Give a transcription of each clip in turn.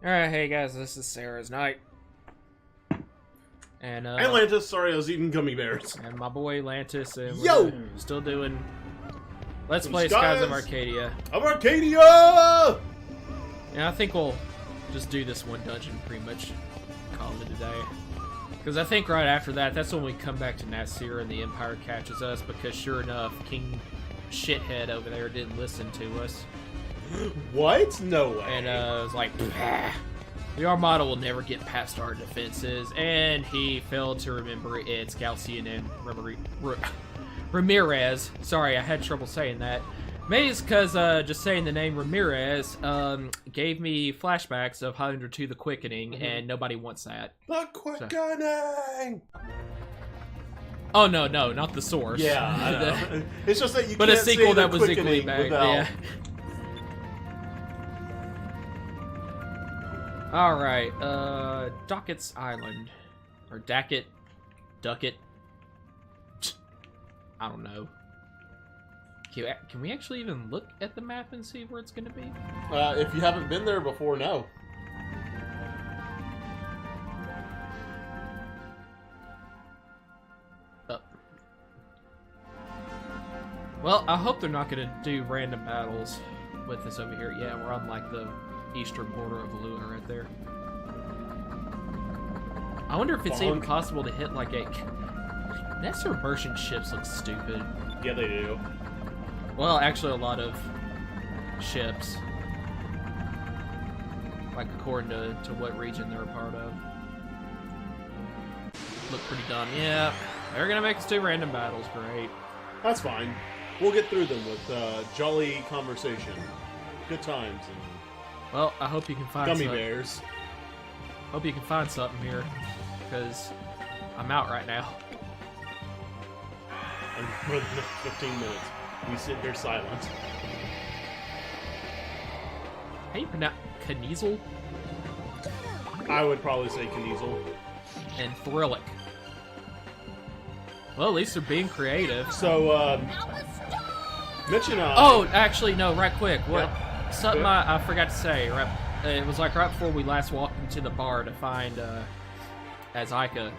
Alright, hey guys, this is Sarah's night. And Lantis, sorry, I was eating gummy bears. And my boy Lantis, and Yo! we're still doing Let's Play Skies of Arcadia. And I think we'll just do this one dungeon pretty much, call it a day. Because I think right after that, that's when we come back to Nasir and the Empire catches us, because sure enough, King Shithead over there didn't listen to us. What? No way. And it was like, the Armada will never get past our defenses, and he failed to remember it's Galcian and Ramirez. Sorry, I had trouble saying that. Maybe it's because just saying the name Ramirez gave me flashbacks of Highlander 2 The Quickening, and nobody wants that. The Quickening! Oh, no, not the source. Yeah, I know. It's just that you but can't a sequel say that The was equally Quickening bad. without... Yeah. Alright, Dockett's Island. Or Ducket. I don't know. Can we actually even look at the map and see where it's going to be? If you haven't been there before, no. Well, I hope they're not going to do random battles with us over here. Yeah, we're on like the eastern border of Luna right there. I wonder if it's even possible to hit like a... Nestor merchant ships look stupid. Yeah, they do. Well, actually a lot of ships. Like according to what region they're a part of. Look pretty dumb. Yeah, they're gonna make us do random battles, great. That's fine. We'll get through them with jolly conversation. Good times and... Well, I hope you can find gummy bears. Hope you can find something here, because I'm out right now. And for the next 15 minutes, we sit here silent. How you pronounce Kniezel? I would probably say Kniezel. And Thrillic. Well, at least they're being creative. So, Mitch and I... Oh, actually, no, right quick. What? Yeah. Something I forgot to say. It was like right before we last walked into the bar to find as Aika.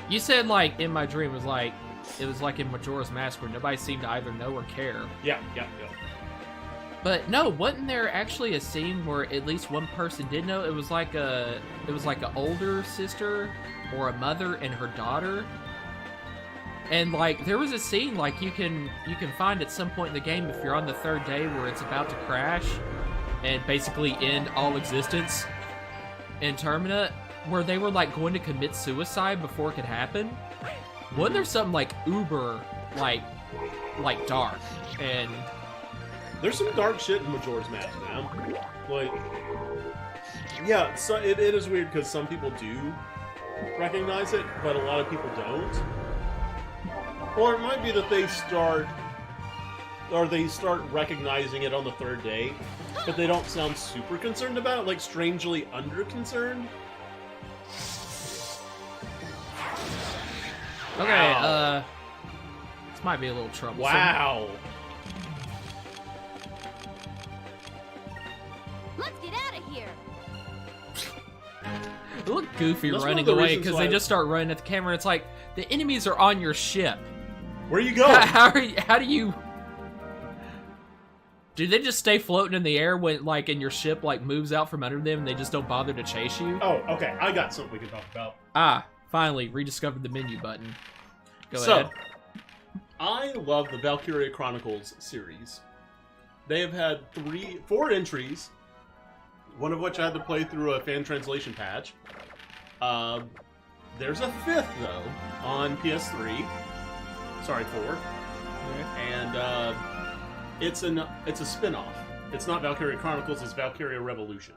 You said like in my dream it was like in Majora's Mask where nobody seemed to either know or care. Yeah. But no, wasn't there actually a scene where at least one person did know? It was like an older sister or a mother and her daughter. And like there was a scene like you can find at some point in the game if you're on the third day where it's about to crash and basically end all existence in Termina, where they were like going to commit suicide before it could happen. Wasn't there something like uber like dark? And there's some dark shit in Majora's Mask, man. Like, yeah, so it is weird because some people do recognize it, but a lot of people don't. Or it might be that they start recognizing it on the third day, but they don't sound super concerned about it, like strangely under-concerned. Okay, wow. This might be a little troublesome. Wow. Let's get out of here. They look goofy That's running one of the away reasons because why they just start running at the camera. It's like the enemies are on your ship. Where are you going? How do you? Do they just stay floating in the air when, like, and your ship like moves out from under them, and they just don't bother to chase you? Oh, okay. I got something we can talk about. Ah, finally rediscovered the menu button. Go ahead. I love the Valkyria Chronicles series. They have had 4 entries, one of which I had to play through a fan translation patch. There's a 5th though on PS3. Sorry, 4. Okay. And it's a spin-off. It's not Valkyria Chronicles, it's Valkyria Revolution.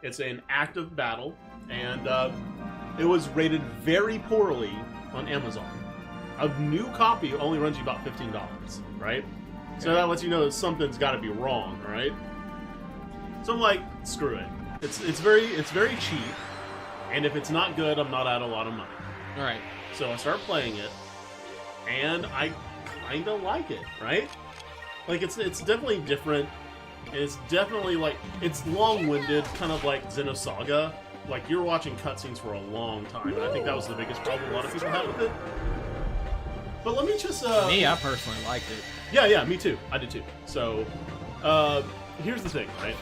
It's an active battle, and it was rated very poorly on Amazon. A new copy only runs you about $15, right? Okay. So that lets you know that something's got to be wrong, right? So I'm like, screw it. It's very cheap, and if it's not good, I'm not out a lot of money. All right. So I start playing it, and I kind of like it, right? Like it's definitely different And it's definitely like, it's long-winded, kind of like Xenosaga. Like, you're watching cutscenes for a long time, and I think that was the biggest problem a lot of people had with it. But let me just... Me, I personally liked it. Yeah, me too. I did too. So, here's the thing, right?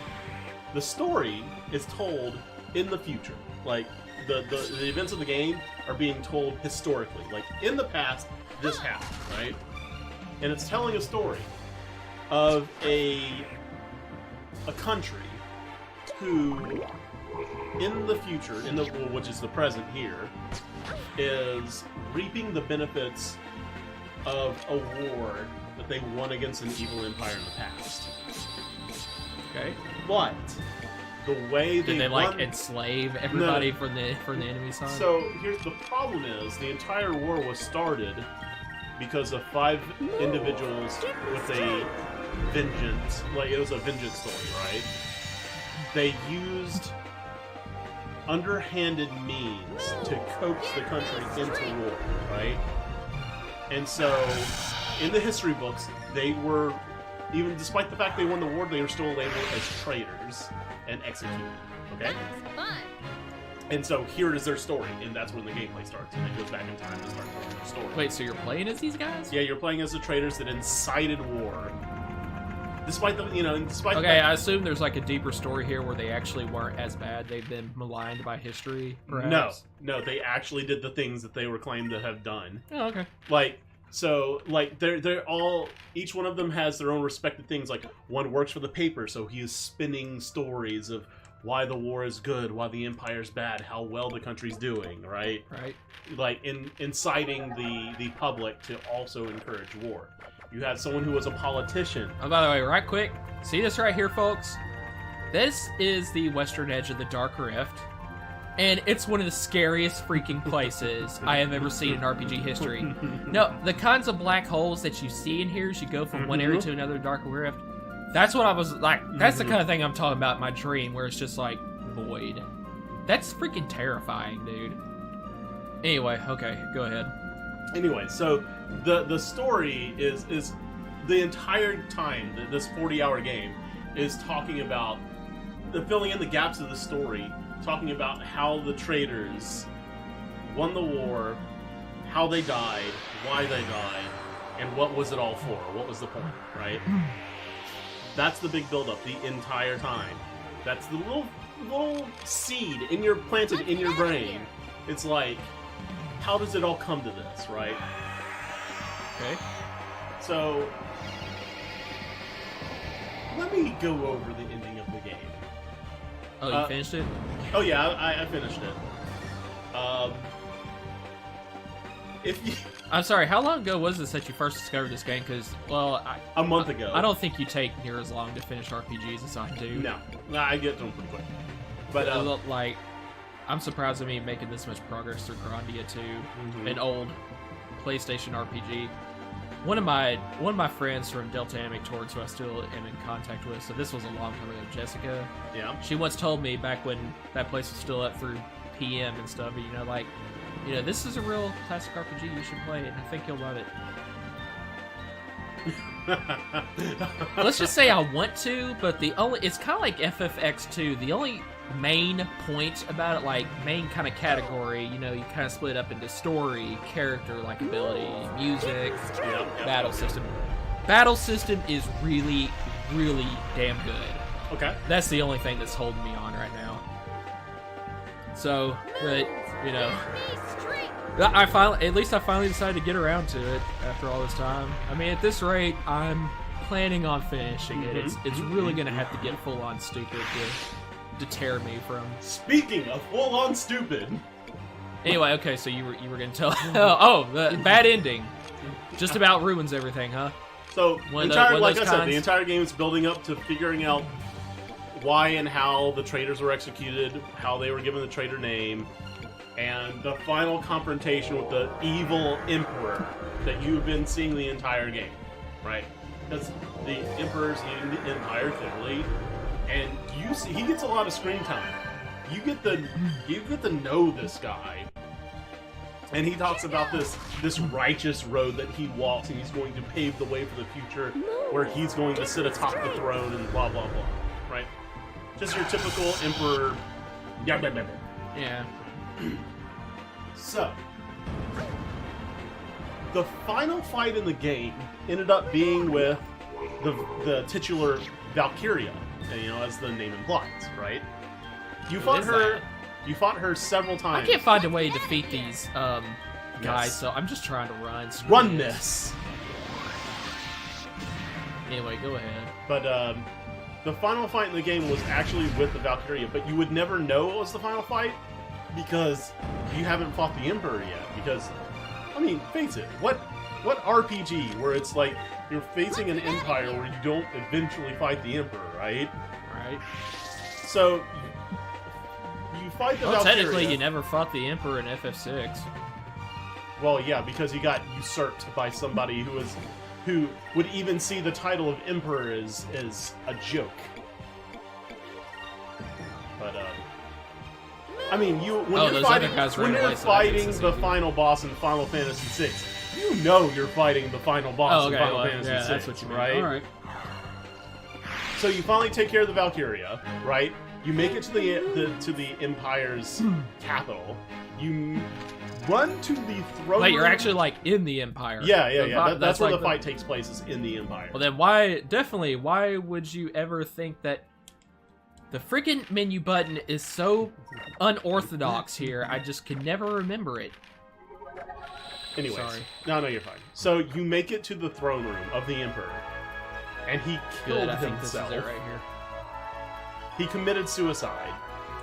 The story is told in the future. Like, the events of the game are being told historically. Like, in the past, this happened, right? And it's telling a story of a country who, in the future, which is the present here, is reaping the benefits of a war that they won against an evil empire in the past. Okay. But the way Did they like enslave everybody from the enemy side? So here's the problem: is the entire war was started because of 5 individuals with a vengeance. Like, it was a vengeance story, right? They used underhanded means to coax the country into war, right? And so, in the history books, they were, even despite the fact they won the war, they were still labeled as traitors and executed. Okay? That's fun. And so here is their story, and that's when the gameplay starts, and it goes back in time to start telling their story. Wait, so you're playing as these guys? Yeah, you're playing as the traitors that incited war. Despite the, despite Okay, I assume there's like a deeper story here where they actually weren't as bad. They've been maligned by history, perhaps? No, they actually did the things that they were claimed to have done. Oh, okay. They're all, each one of them has their own respective things. Like, one works for the paper, so he is spinning stories of why the war is good, why the empire's bad, how well the country's doing, right? Right. Like, inciting the public to also encourage war. You had someone who was a politician. Oh, by the way, right quick, see this right here, folks? This is the western edge of the Dark Rift, and it's one of the scariest freaking places I have ever seen in RPG history. No, the kinds of black holes that you see in here as you go from one area to another Dark Rift, that's what I was like, that's the kind of thing I'm talking about in my dream, where it's just like void. That's freaking terrifying, dude. Anyway, okay, go ahead. Anyway, so the story is the entire time, this 40-hour game is talking about filling in the gaps of the story, talking about how the traitors won the war, how they died, why they died, and what was it all for? What was the point, right? That's the big build-up the entire time. That's the little seed planted in your brain. It's like, how does it all come to this, right? Okay. So, let me go over the ending of the game. Oh, you finished it? Oh yeah, I finished it. If you... I'm sorry, how long ago was this that you first discovered this game? Because, well, a month ago. I don't think you take near as long to finish RPGs as I do. No, I get to them pretty quick. But like, I'm surprised at me making this much progress through Arcadia 2, an old PlayStation RPG. One of my friends from Delta Amic Torts, who I still am in contact with, so this was a long time ago, Jessica. Yeah. She once told me back when that place was still up through PM and stuff, this is a real classic RPG, you should play it, and I think you'll love it. Let's just say I want to, but it's kind of like FFX2. The only main point about it, like main kind of category, you kind of split up into story, character, likability, music, battle system. Battle system is really, really damn good. Okay. That's the only thing that's holding me on right now. So, but, I finally decided to get around to it after all this time. I mean, at this rate, I'm planning on finishing it. It's really gonna have to get full on stupid to deter me from. Speaking of full on stupid. Anyway, okay, so you were gonna tell. The bad ending, just about ruins everything, huh? So like I said, the entire game is building up to figuring out why and how the traitors were executed, how they were given the traitor name, and the final confrontation with the evil emperor that you've been seeing the entire game, right? Because the emperor's leading the empire clearly, and he gets a lot of screen time. You get to know this guy, And he talks about this righteous road that he walks, and he's going to pave the way for the future, where he's going to sit atop the throne and blah blah blah. Right? Just your typical emperor. Yeah, blah, blah, blah. Yeah. So, the final fight in the game ended up being with the titular Valkyria, as the name implies, right? You fought is her. that? You fought her several I times. can't find a way to defeat these guys, Yes. so I'm just trying to run. Screw Run this. this. Anyway, go ahead. But the final fight in the game was actually with the Valkyria, but you would never know it was the final fight because you haven't fought the Emperor yet. Because, I mean, face it, what RPG where it's like you're facing an empire where you don't eventually fight the Emperor, right? Right. So you fight the Well, Valkyria. technically, you never fought the Emperor in FF6. Well, yeah, because he got usurped by somebody who would even see the title of Emperor as a joke. But I mean, when you're fighting the final boss in Final Fantasy VI, you know you're fighting the final boss in Final Fantasy VI, that's what you mean. right? All right. So you finally take care of the Valkyria, right? You make it to the Empire's capital. You run to the throne. Wait, you're room. actually like in the Empire. Yeah. That's where like the fight takes place, is in the Empire. Well, then why would you ever think that the freaking menu button is so unorthodox here? I just can never remember it. Anyways, Sorry. No, you're fine. So you make it to the throne room of the Emperor, and he killed Good, I think this is himself. it right here. He committed suicide.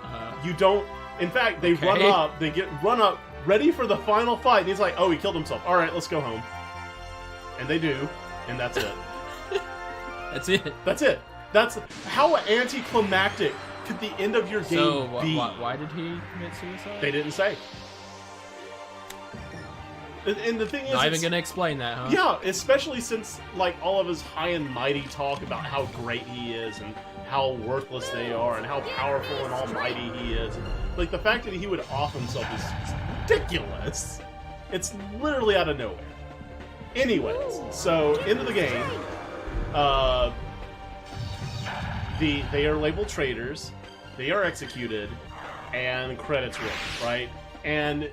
Uh, You don't. In fact, they Okay. run up. They run up, ready for the final fight. And he's like, "Oh, he killed himself. All right, let's go home." And they do, and that's it. that's it. That's it. That's how anticlimactic could the end of your game So, be? why did he commit suicide? They didn't say. And the thing is, Not even it's- gonna explain that, huh? yeah, especially since like all of his high and mighty talk about how great he is and how worthless they are and how powerful and almighty he is. Like the fact that he would off himself is ridiculous. It's literally out of nowhere. Anyways, so into the game, they are labeled traitors, they are executed, and credits roll, right? And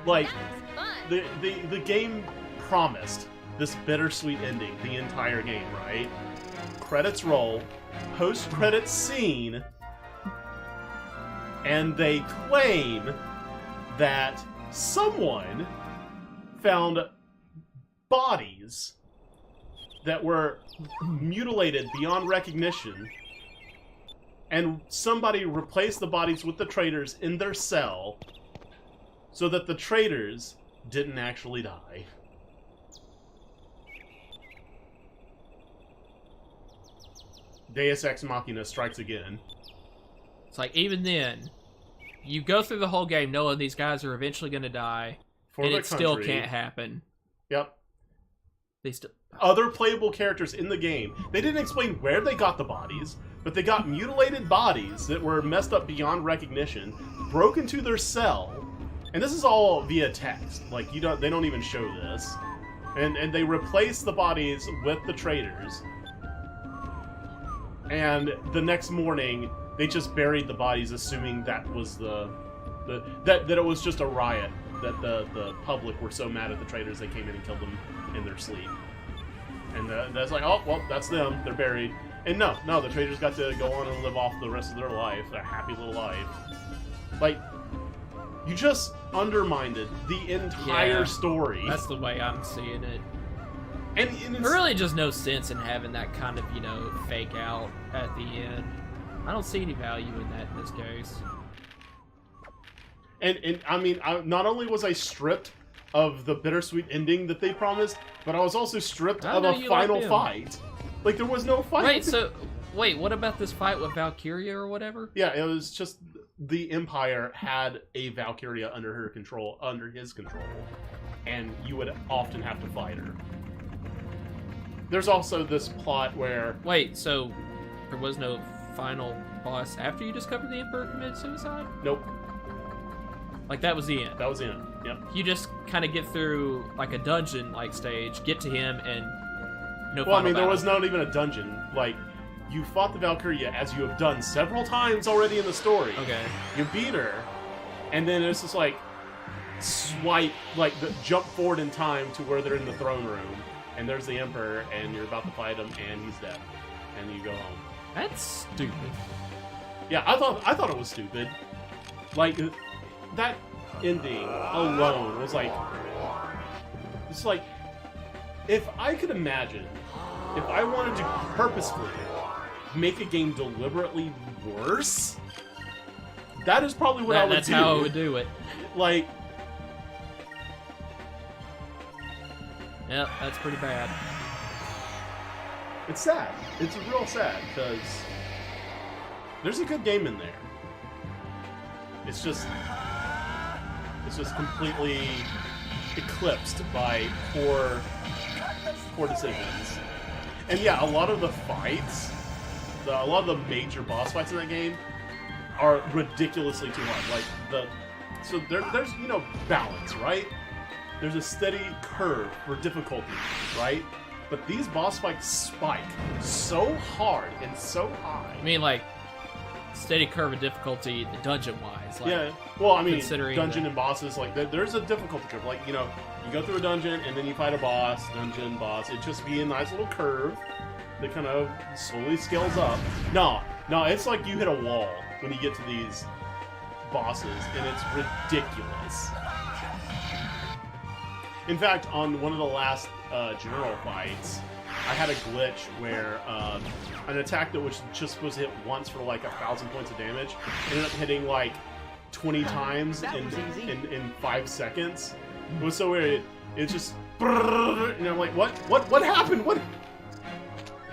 like That was fun. the game promised this bittersweet ending the entire game, right? Credits roll, post-credits scene, and they claim that someone found bodies that were mutilated beyond recognition, and somebody replaced the bodies with the traitors in their cell so that the traitors didn't actually die. Deus Ex Machina strikes again. It's like, even then, you go through the whole game knowing these guys are eventually gonna die, For and the it still country. can't happen. Yep. They still. Other playable characters in the game. They didn't explain where they got the bodies, but they got mutilated bodies that were messed up beyond recognition, broke into their cell, and this is all via text. Like they don't even show this, and they replace the bodies with the traitors. And the next morning, they just buried the bodies, assuming that was that it was just a riot. That the public were so mad at the traitors they came in and killed them in their sleep. And that's like, oh well, that's them. They're buried. And no, the traitors got to go on and live off the rest of their life, a happy little life. Like, you just undermined the entire Yeah, story. That's the way I'm seeing it. And There really just no sense in having that kind of, fake out at the end. I don't see any value in that in this case. And I mean, not only was I stripped of the bittersweet ending that they promised, but I was also stripped I of know a you final like them. fight. Like, there was no fight. Wait, what about this fight with Valkyria or whatever? Yeah, it was just the Empire had a Valkyria under his control, and you would often have to fight her. There's also this plot where Wait, so there was no final boss after you discovered the Emperor committed suicide? nope, Like, that was the end. that was the end. Yep. You just kind of get through like a dungeon-like stage, get to him, and no. Well, I mean, there battle. was not even a dungeon. Like, you fought the Valkyria as you have done several times already in the story. Okay. You beat her, and then it's just like swipe, like jump forward in time to where they're in the throne room, and there's the Emperor, and you're about to fight him, and he's dead, and you go home. That's stupid. Yeah, I thought it was stupid. Like that ending alone was like, it's like, if I could imagine, if I wanted to purposefully make a game deliberately worse, that is probably what I would do. That's how I would do it. Like, Yep, that's pretty bad. it's sad. It's real sad because there's a good game in there. It's just completely eclipsed by poor decisions. And yeah, a lot of the fights, a lot of the major boss fights in that game are ridiculously too hard. Like so there's balance, right? There's a steady curve for difficulty, right? But these boss fights spike so hard and so high. I mean, like, steady curve of difficulty dungeon-wise. Like, Yeah, well, I mean, considering dungeon and bosses, like, there's a difficulty curve. Like, you go through a dungeon, and then you fight a boss, dungeon, boss. It just be a nice little curve that kind of slowly scales up. No, it's like you hit a wall when you get to these bosses, and it's ridiculous. In fact, on one of the last general fights, I had a glitch where an attack that was just supposed to hit once for like 1,000 points of damage ended up hitting like 20 times in 5 seconds. It was so weird. It's just, and I'm like, what happened? What?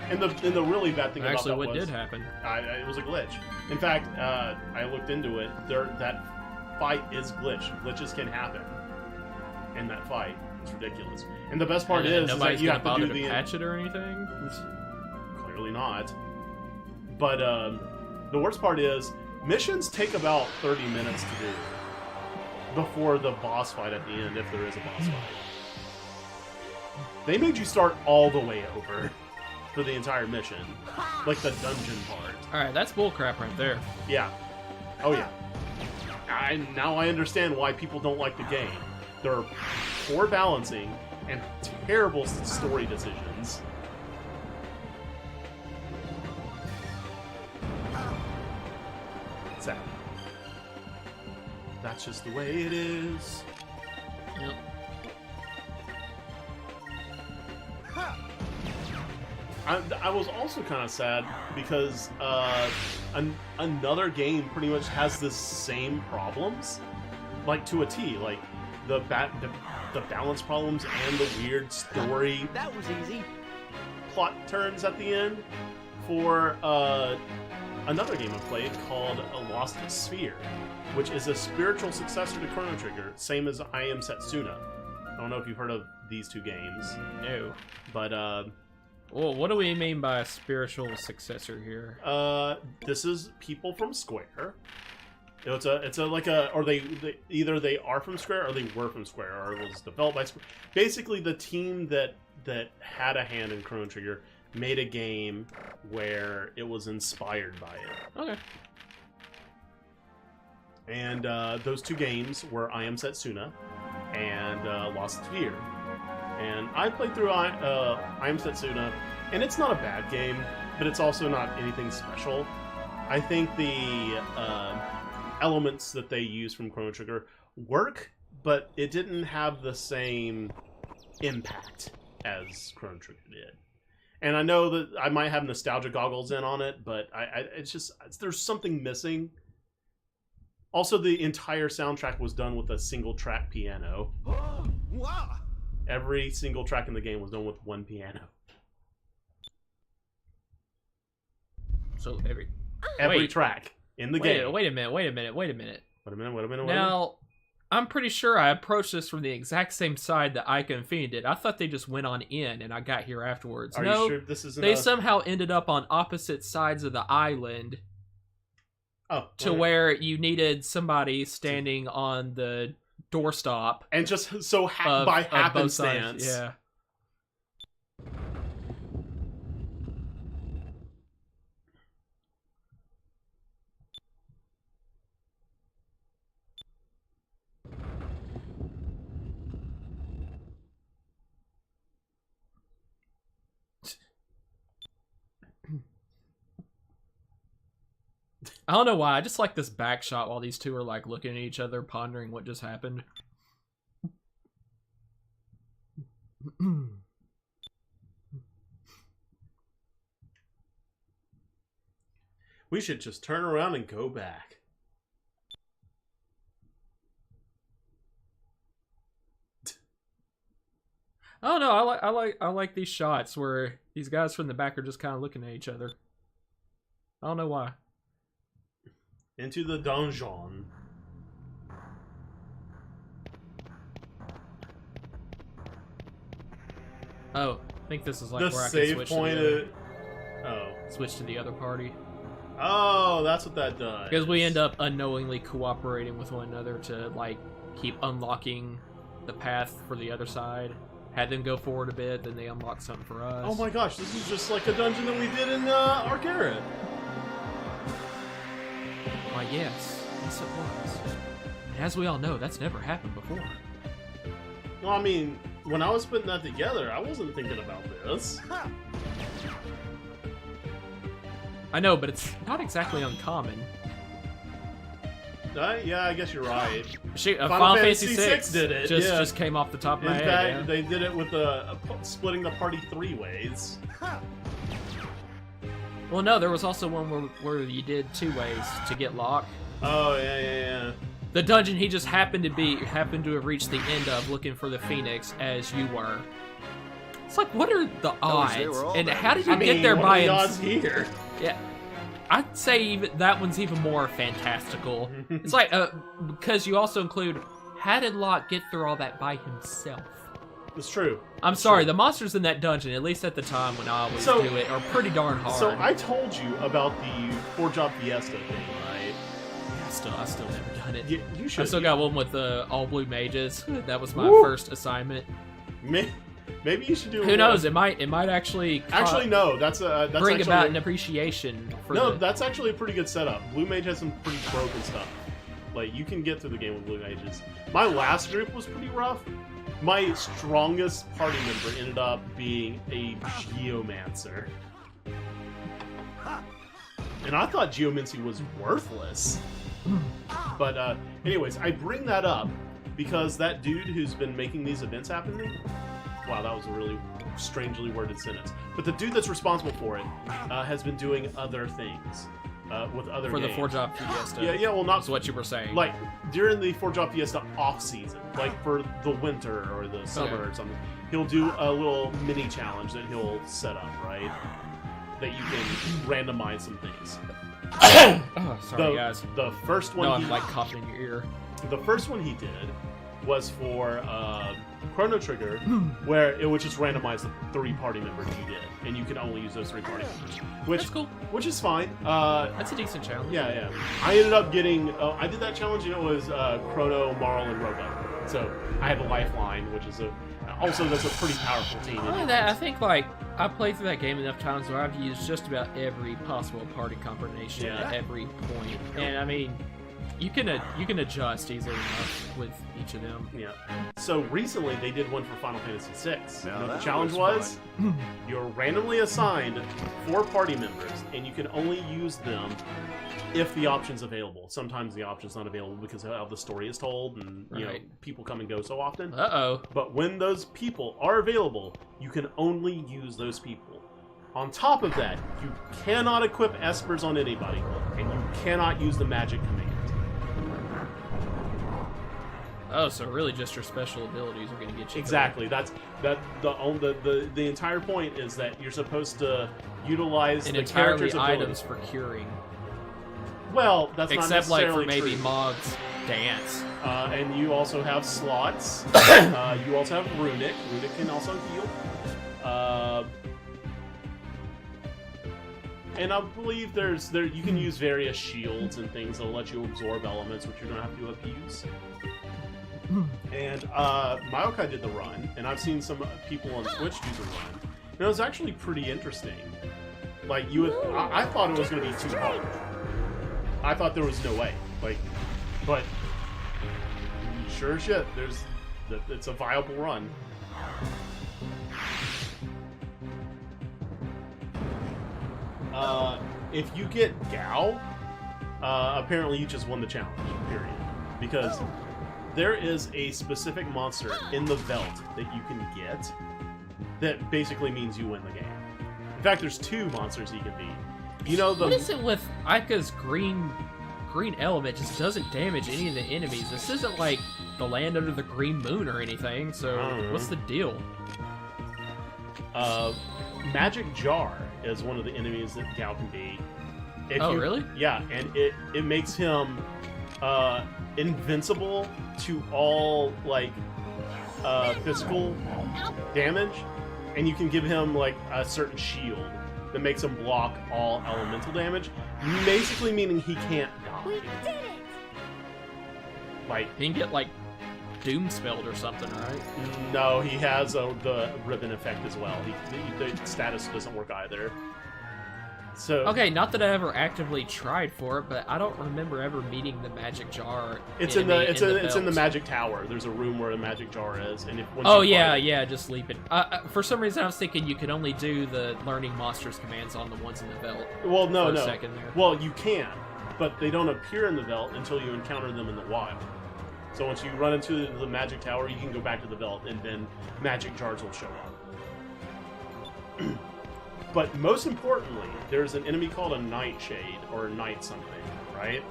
And the really bad thing actually, about that what was, did happen? it was a glitch. In fact, I looked into it. That fight is glitched. Glitches can happen in that fight. It's ridiculous. And the best part is that you have to do the patch it or anything. Clearly not. But the worst part is missions take about 30 minutes to do before the boss fight at the end, if there is a boss fight. They made you start all the way over for the entire mission, like the dungeon part. All right, that's bullcrap right there. Yeah. Oh yeah. Now I understand why people don't like the game. There are poor balancing and terrible story decisions. Sad. That's just the way it is. Yep. I was also kind of sad because another game pretty much has the same problems, like to a T. Like the balance problems and the weird story. That was easy. Plot turns at the end for another game I played called A Lost Sphere, which is a spiritual successor to Chrono Trigger, same as I Am Setsuna. I don't know if you've heard of these two games. No. But Well, what do we mean by a spiritual successor here? this is people from Square. It's either they are from Square or they were from Square, or it was developed by Square. Basically, the team that had a hand in Chrono Trigger made a game where it was inspired by it. Okay. And those two games were I Am Setsuna and Lost Sphere. And I played through I Am Setsuna, and it's not a bad game, but it's also not anything special. I think the elements that they use from Chrono Trigger work, but it didn't have the same impact as Chrono Trigger did. And I know that I might have nostalgia goggles in on it, but there's something missing. Also, the entire soundtrack was done with a single track piano. Wow. Every single track in the game was done with one piano. So Every track in the game. Wait a minute. Wait a minute. Now, I'm pretty sure I approached this from the exact same side that Aika and Fina did. I thought they just went on in, and I got here afterwards. Are no, you sure this isn't they somehow ended up on opposite sides of the island to where you needed somebody standing on the doorstop. And just so Of by both sides. happenstance, Yeah. I don't know why. I just like this back shot while these two are like looking at each other, pondering what just happened. we should just turn around and go back. I don't know. I like these shots where these guys from the back are just kind of looking at each other. I don't know why. Into the donjon. Oh, I think this is like The where I can save switch point. to the other, Oh. switch to the other party. Oh, that's what that does. Because we end up unknowingly cooperating with one another to like keep unlocking the path for the other side. Had them go forward a bit, then they unlock something for us. Oh my gosh, this is just like a dungeon that we did in Arcadia. Why, yes. Yes, it was. And as we all know, that's never happened before. Well, I mean, when I was putting that together, I wasn't thinking about this. I know, but it's not exactly uncommon. Yeah, I guess you're right. Shoot, Final Final Fantasy Fantasy VI did it, Just, yeah. just came off the top of In my fact, head. Yeah. they did it with splitting the party 3 ways. Well, no, there was also one where you did 2 ways to get Locke. Oh, yeah. The dungeon he just happened to have reached the end of, looking for the Phoenix as you were. It's like, what are the odds? And how did you get there by the himself? odds here? Yeah, I'd say even that one's even more fantastical. It's like because you also include, how did Locke get through all that by himself? It's true. I'm sorry, the monsters in that dungeon, at least at the time when I always do it, are pretty darn hard. So I told you about the 4-job Fiesta thing, right? Yeah, I still never done it. You should. I still got one with the all blue mages. That was my Woo! first assignment. Maybe you should do. Who knows? It might actually no. That's bring actually, about an appreciation for No, the... that's actually a pretty good setup. Blue Mage has some pretty broken stuff. Like, you can get through the game with Blue Mages. My last group was pretty rough. My strongest party member ended up being a Geomancer. And I thought Geomancy was worthless. But anyways, I bring that up because that dude who's been making these events happen to me... Wow, that was a really strangely worded sentence. But the dude that's responsible for it has been doing other things with other For games. the 4-job Fiesta. Yeah, well, not... That's what you were saying. Like, during the 4-job Fiesta off-season, like for the winter or the summer or something, he'll do a little mini-challenge that he'll set up, right? That you can randomize some things. Oh, sorry, guys. The first one No, I'm like coughing in your ear. The first one he did was for Chrono Trigger, where it would just randomize the 3 party members you did, and you could only use those 3 party members. Which, That's cool. Which is fine. That's a decent challenge. Yeah. I ended up getting... I did that challenge, and it was Chrono, Marl, and Robo. So I had a lifeline, which is also that's a pretty powerful team. I think like I played through that game enough times where I've used just about every possible party combination at every point, and I mean, you can adjust easily enough with each of them. Yeah. So recently they did one for Final Fantasy VI. Now The that challenge was you're randomly assigned 4 party members, and you can only use them if the option's available. Sometimes the option's not available because of how the story is told, and you know people come and go so often. But when those people are available, you can only use those people. On top of that, you cannot equip Espers on anybody, and you cannot use the magic command. Oh, so really just your special abilities are going to get you Exactly. That's the entire point is that you're supposed to utilize and the entirely character's ability. items for curing. Well, that's not Except like necessarily for maybe true. Mog's dance. And you also have slots. You also have Runic. Runic can also heal. And I believe you can use various shields and things that'll let you absorb elements, which you're gonna have to abuse. And Mayokai did the run, and I've seen some people on Twitch do the run. And it was actually pretty interesting. Like, you would... I thought it was going to be too hard. I thought there was no way. Like, but... Sure as shit, it's a viable run. If you get Gao, apparently you just won the challenge, period. Because there is a specific monster in the Veld that you can get that basically means you win the game. In fact, there's 2 monsters you can beat. You know the... What is it with Aika's green element? Just doesn't damage any of the enemies. This isn't like the land under the green moon or anything, so what's the deal? Magic Jar is one of the enemies that Gao can beat. Really? Yeah, and it makes him invincible to all like physical damage, and you can give him like a certain shield that makes him block all elemental damage, basically meaning he can't die. We did it! Like, He can get like doom spelled or something, right? no, he has the ribbon effect as well. The status doesn't work either. So Okay, not that I ever actively tried for it, but I don't remember ever meeting the magic jar. it's in the Belt. magic tower. There's a room where the magic jar is, and Oh yeah, just leap it. For some reason, I was thinking you could only do the learning monsters commands on the ones in the belt. Well, no. For a second there. Well, you can, but they don't appear in the Veld until you encounter them in the wild. So once you run into the magic tower, you can go back to the Veld, and then magic jars will show up. But most importantly, there's an enemy called a Nightshade, or Night something, right?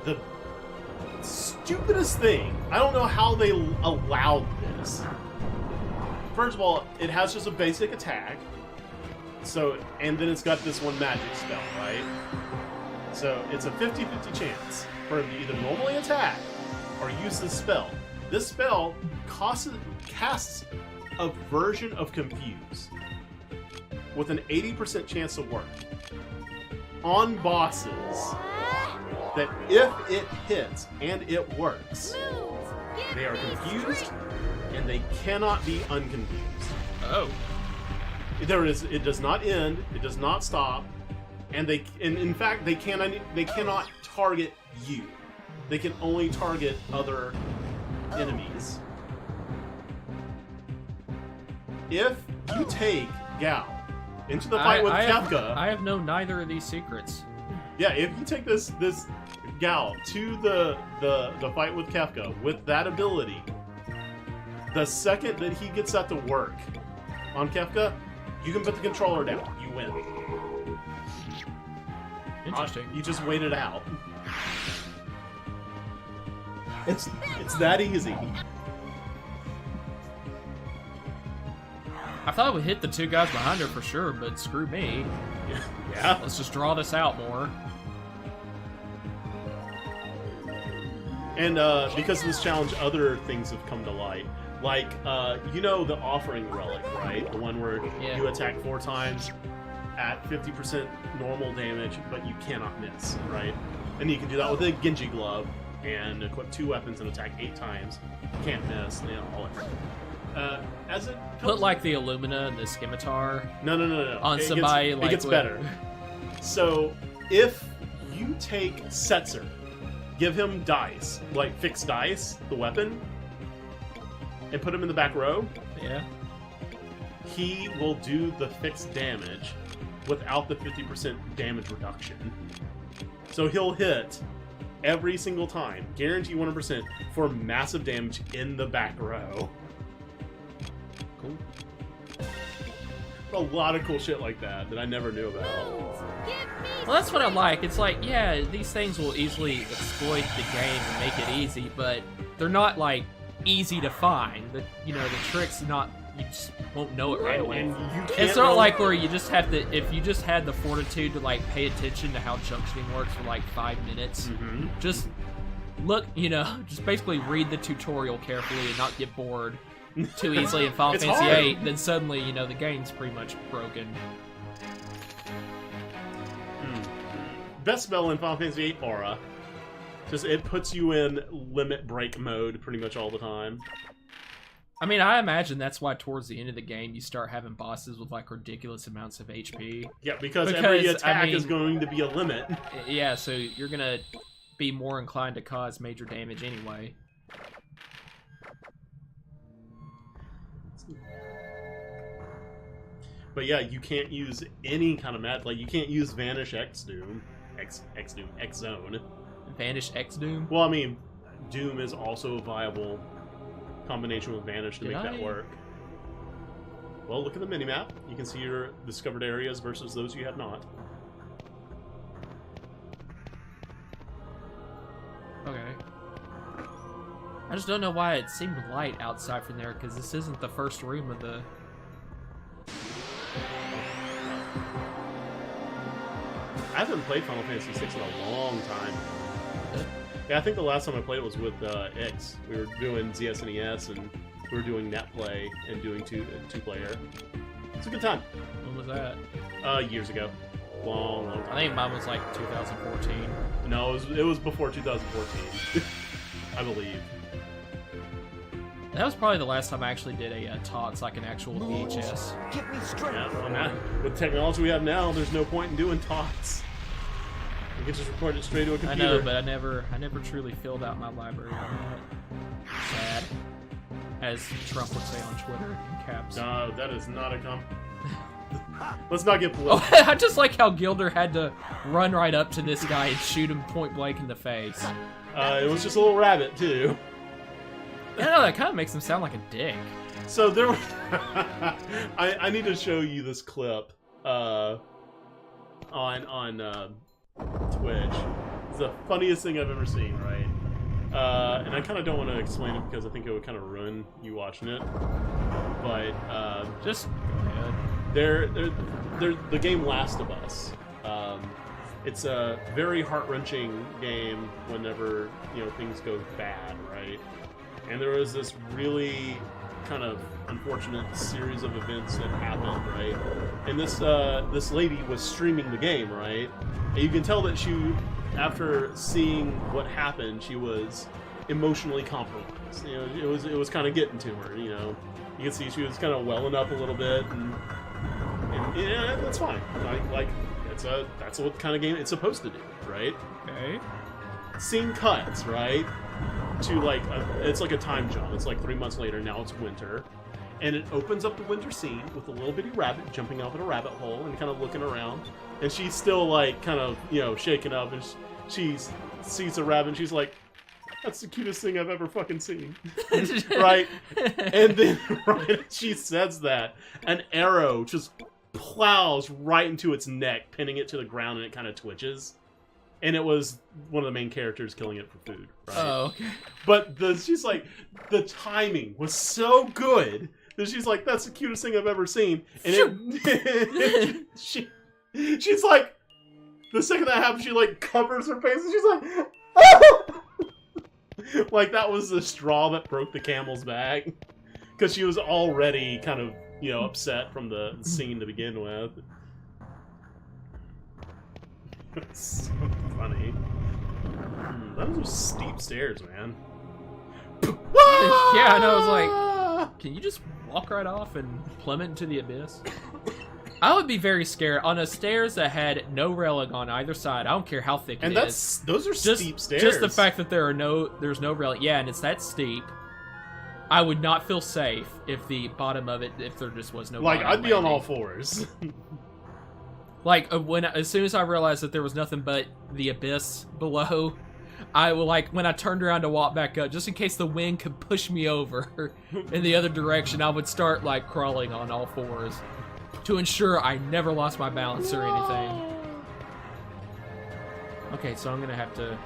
The stupidest thing, I don't know how they allowed this. First of all, it has just a basic attack, so, and then it's got this one magic spell, right? So it's a 50-50 chance for him to either normally attack or use this spell. This spell casts a version of Confuse with an 80% chance to work on bosses that if it hits and it works, they are confused and they cannot be unconfused. Oh. It does not end, it does not stop, and in fact they cannot target you. They can only target other enemies. If you take Gao into the fight with Kefka, I have known neither of these secrets. yeah, if you take this Gao to the fight with Kefka with that ability, the second that he gets that to work on Kefka, you can put the controller down. You win. Interesting. You just wait it out. It's that easy. I thought it would hit the 2 guys behind her for sure, but screw me. Yeah. Let's just draw this out more. And because of this challenge, other things have come to light. Like, you know the Offering Relic, right? The one where you attack 4 times at 50% normal damage, but you cannot miss, right? And you can do that with a Genji Glove and equip 2 weapons and attack 8 times. Can't miss, you know, all that. As it Put like the Illumina and the Scimitar no. on It somebody. it gets better. So if you take Setzer, give him dice, like fixed dice, the weapon, and put him in the back row, Yeah. he will do the fixed damage without the 50% damage reduction. So he'll hit every single time, guarantee 100% for massive damage in the back row. Cool. A lot of cool shit like that I never knew about. Well, that's what I like. It's like, yeah, these things will easily exploit the game and make it easy, but they're not like easy to find. The trick's not. You just won't know it right away. And you can't It's not know- like where you just have to. If you just had the fortitude to like pay attention to how junctioning works for like 5 minutes, just look. Just basically read the tutorial carefully and not get bored too easily in Final It's Fantasy hard. VIII. Then suddenly, the game's pretty much broken. Best spell in Final Fantasy VIII, Aura. Just it puts you in limit break mode pretty much all the time. I mean, I imagine that's why towards the end of the game you start having bosses with like ridiculous amounts of HP. Yeah, because every attack I mean, is going to be a limit. Yeah, so you're gonna be more inclined to cause major damage anyway. But yeah, you can't use any kind of like you can't use Vanish X Doom, X Zone. Vanish X Doom? Well, I mean, Doom is also a viable combination with Vanish to make that work. Well, look at the minimap. You can see your discovered areas versus those you have not. Okay. I just don't know why it seemed light outside from there, because this isn't the first room of the... I haven't played Final Fantasy VI in a long time. Yeah, I think the last time I played it was with X. We were doing ZSNES, and we were doing net play and doing two-player. It's a good time. When was that? Years ago. Long time. I think mine was like 2014. No, it was before 2014. I believe. That was probably the last time I actually did a TOTS, like an actual VHS. Get me straight. Yeah, well, now, with the technology we have now, there's no point in doing TOTS. You can just record it straight to a computer. I know, but I never truly filled out my library on that. Sad. As Trump would say on Twitter, in caps. No, that is not a Let's not get political. Oh, I just like how Gilder had to run right up to this guy and shoot him point blank in the face. It was just a little rabbit, too. I know, that kind of makes him sound like a dick. So there were... I need to show you this clip on Twitch. It's the funniest thing I've ever seen, right? And I kind of don't want to explain it because I think it would kind of ruin you watching it. But just go ahead. The game Last of Us. It's a very heart-wrenching game whenever things go bad, right? And there was this really kind of unfortunate series of events that happened, right? And this lady was streaming the game, right? And you can tell that after seeing what happened, she was emotionally compromised. It was kind of getting to her. You can see she was kind of welling up a little bit, and yeah, that's fine. That's what kind of game it's supposed to do, right? Okay. Scene cuts, right? To it's like a time jump. It's like 3 months later. Now it's winter, and it opens up the winter scene with a little bitty rabbit jumping off in a rabbit hole and kind of looking around, and she's still kind of shaken up, and she sees a rabbit, and she's like, "That's the cutest thing I've ever fucking seen," right? And then right as she says that, an arrow just plows right into its neck, pinning it to the ground, and it kind of twitches. And it was one of the main characters killing it for food, right? Oh, okay. But she's like, the timing was so good that she's like, "That's the cutest thing I've ever seen." And she's like, the second that happens, she covers her face, and she's like, "Oh!" Like that was the straw that broke the camel's back, because she was already kind of upset from the scene to begin with. It's so funny. Those are steep stairs, man. Yeah, I know. I was like, can you just walk right off and plummet into the abyss? I would be very scared on a stairs that had no railing on either side. I don't care how thick it is. Those are steep stairs. Just the fact that there's no railing. Yeah, and it's that steep. I would not feel safe if the bottom of it, if there just was no. I'd be on all fours. As soon as I realized that there was nothing but the abyss below, I will when I turned around to walk back up, just in case the wind could push me over in the other direction, I would start crawling on all fours to ensure I never lost my balance or anything. Okay, so I'm gonna have to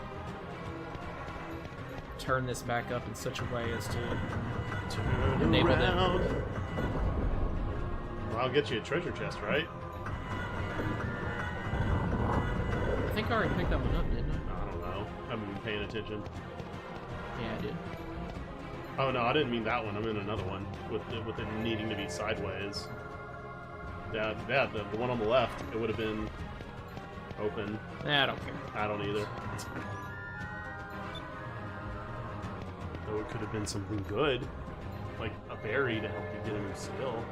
turn this back up in such a way as to enable them. Well, I'll get you a treasure chest, right? I think I already picked that one up, didn't I? I don't know. I haven't been paying attention. Yeah, I did. Oh no, I didn't mean that one. I meant another one with it needing to be sideways. Yeah, the one on the left. It would have been open. Nah, I don't care. I don't either. know, it could have been something good. Like a berry to help you get a new skill.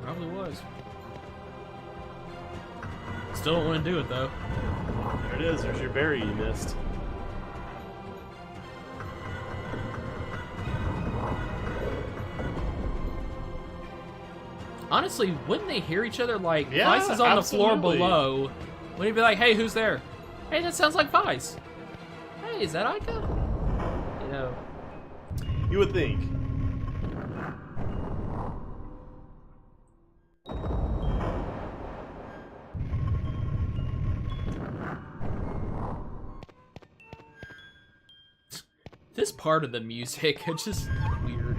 Probably was. Still don't want to do it though. There it is. There's your berry you missed. Honestly, wouldn't they hear each other? Like, Yeah, Vyse is on the floor absolutely. below. Wouldn't he be like, hey, who's there? Hey, that sounds like Vyse. Hey, is that Aika? You know. You would think. This part of the music, it's just weird.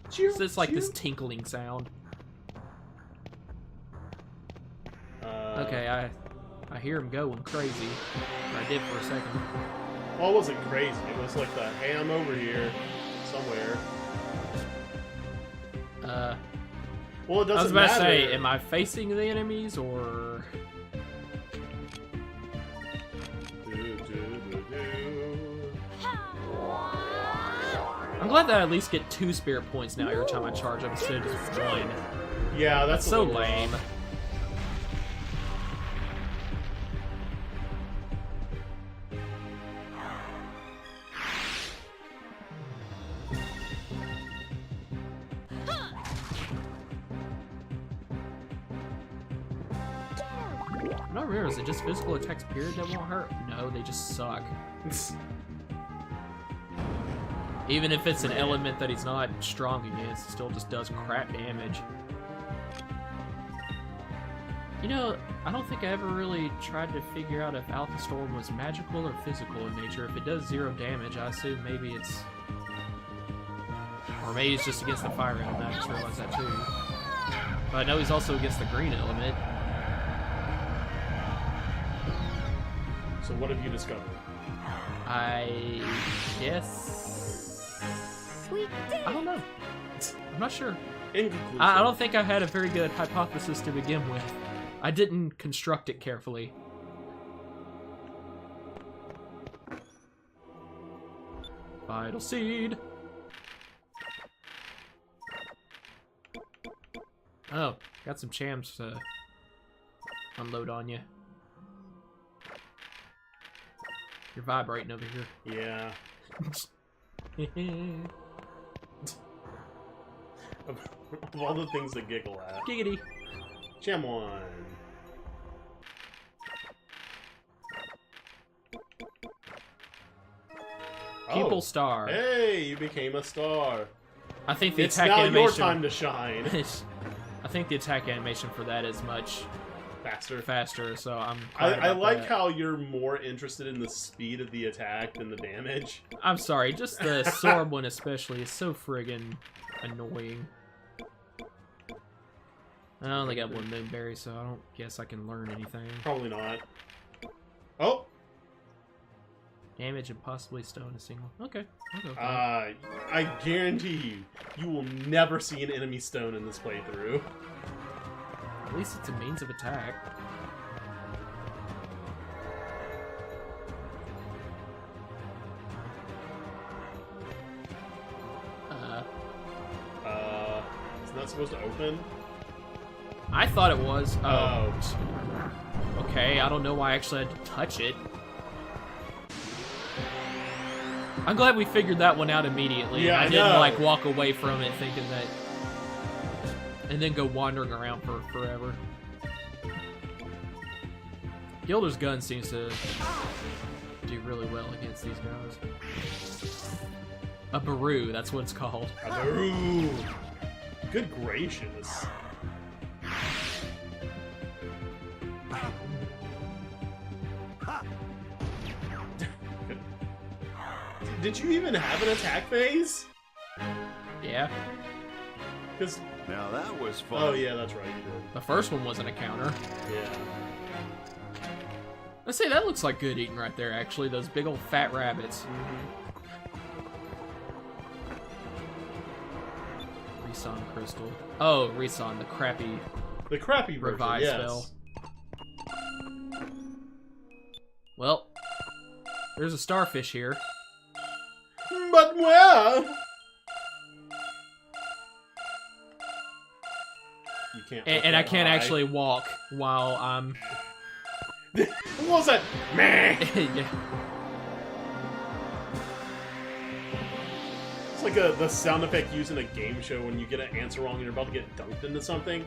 It's just like this tinkling sound. Okay, I hear him going crazy. Or I did for a second. Well, it wasn't crazy. It was like the, hey, I'm over here somewhere. Well, it doesn't matter. I was about to say, am I facing the enemies or? I'm glad that I at least get 2 spirit points now every time I charge up instead of just 1. Yeah, That's a so little lame. rough. I'm not rare. Is it just physical attacks period that won't hurt? No, they just suck. Even if it's an element that he's not strong against, it still just does crap damage. You know, I don't think I ever really tried to figure out if Alpha Storm was magical or physical in nature. If it does 0 damage, I assume maybe it's... Or maybe it's just against the fire element. I just realized that too. But I know he's also against the green element. So what have you discovered? I guess... We did I don't know. I'm not sure. Inconclusive. I don't think I had a very good hypothesis to begin with. I didn't construct it carefully. Vital Seed. Oh, got some chams to unload on you. You're vibrating over here. Yeah. Of all the things to giggle at. Giggity. Jam one. Pupil star. Hey, you became a star. I think the It's attack now animation. your time to shine. I think the attack animation for that is much faster, so I'm. I like how you're more interested in the speed of the attack than the damage. I'm sorry, just the sword one especially is so friggin' annoying. I only got 1 moonberry, so I don't guess I can learn anything. Probably not. Oh! Damage and possibly stone a single. Okay, I'll go with that. I guarantee you will never see an enemy stone in this playthrough. At least it's a means of attack. Isn't that supposed to open? I thought it was. Oh. Okay, I don't know why I actually had to touch it. I'm glad we figured that one out immediately. Yeah, I I didn't know. like walk away from it thinking that, and then go wandering around for forever. Gilder's gun seems to do really well against these guys. A Baru, that's what it's called. Ooh. Good gracious. Did you even have an attack phase? Yeah. Because Now that was fun. oh yeah, that's right, you did. The first one wasn't a counter. Yeah. Let's say that looks like good eating right there, actually. Those big old fat rabbits. Reson crystal. Oh, Reson, the crappy version, revive yes. spell. Well, There's a starfish here. But where? You can't. And I can't actually walk while I'm... What was that? Meh. Yeah. It's like the sound effect used in a game show when you get an answer wrong and you're about to get dunked into something.